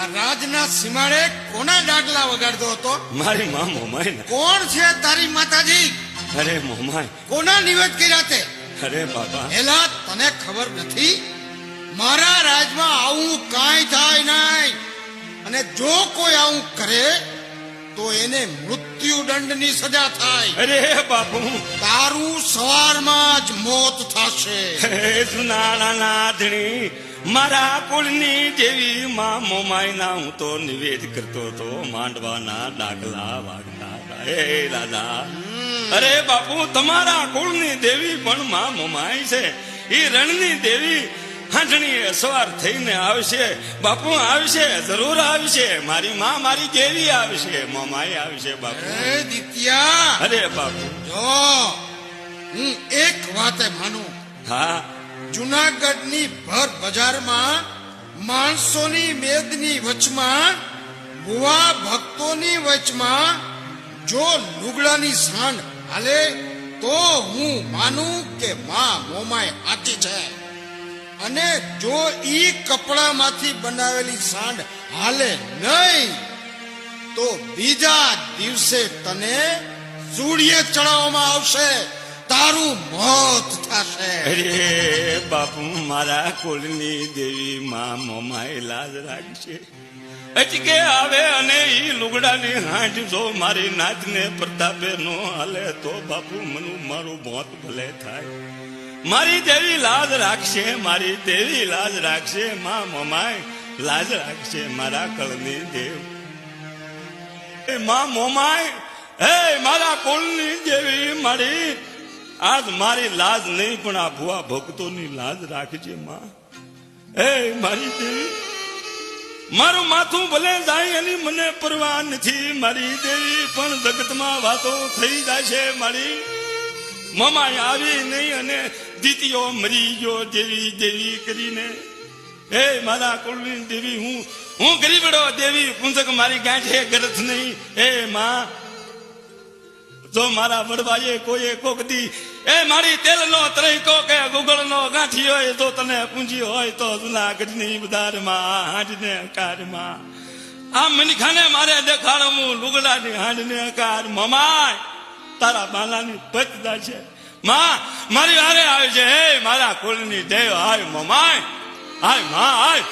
આ રાજના સીમાડે કોના ડાગલા વગાડતો હતો? મારી માં મોમાય ને. કોણ છે તારી માતાજી? અરે મોમાય. કોના નિવેદ કર્યા તે? અરે બાપા. એલા તને ખબર નથી? મારા રાજમાં આવું કાંઈ થાય નહીં, અને જો કોઈ આવું કરે તો એને મૃત્યુદંડની સજા થાય. અરે બાપુ. તારું સવારમાં જ મોત થશે. સુનાળા નાધણી મારા કુળની જેવી માં મોમાય ના હું તો નિવેદ કરતો હતો. માંડવાના ડાગલા વાગતા હતા. હે દાદા. અરે બાપુ, તમારા કુળની દેવી પણ માં મોમાય છે. એ રણની દેવી હાંઠણી સવાર થઈને આવશે. બાપુ આવશે, જરૂર આવશે. મારી માં, મારી દેવી આવશે, મોમાય આવશે બાપુ. દિત્યા. અરે બાપુ. જો હું એક વાતે માનું. હા. જુનાગઢની ભર બજારમાં માણસોની મેદની વચમાં, ભુવા ભક્તોની વચમાં જો લુગડાની સાંડ હાલે તો હું માનું કે માં મોમાય સાચી છે. અને જો ઈ કપડામાંથી બનાવેલી સાંડ હાલે નહીં તો બીજા દિવસે તને સૂર્ય ચડાવવામાં આવશે, તારું મોત થશે. અરે બાપુ, મારા કુળની દેવી માં મોમાય લાજ રાખશે. અચકે આવે અને ઈ લુગડાની હાંઠ જો મારી નાચને પ્રતાપે નો હાલે તો બાપુ મનું મારું મોત ભલે થાય. મારી દેવી લાજ રાખશે, મારી દેવી લાજ રાખશે. માં મોમાય લાજ રાખશે, મારા કળની દેવ. માં મોમાય, હે મારા કુળની દેવી, મારી આજ મારી લાજ નહીં પણ આ ભુવા ભક્તોની લાજ રાખજે માં. હે મારી દેવી, મારું માથું ભલે જાય એની મને પરવા નથી મારી દેવી, પણ જગતમાં વાતો થઈ જાય છે મારી. મમાય આવી નહીં અને દીતીઓ મરી ગયો દેવી દેવી કરીને. હે મારા કુળની દેવી, હું ગરીબડો દેવી, પૂંજક મારી ગાંઠે ગરજ નહીં. હે માં, જો મારા વડવાએ કોઈએ કોક દી એ મારી તેલનો ત્રૈકો કે ગુગળનો ગાંઠી હોય તો તને પૂંજી હોય તો જુનાગઢની બજારમાં હાંડને કારમાં આ મનખાને મારે દેખાડવું લુગડાની હાંડને કાર. મમાય તારા બાલાની પચદા છે. માં મારી હારે આવી છે. હે મારા કુળની દેવ, હાય મમાય, હાય માં, હાય.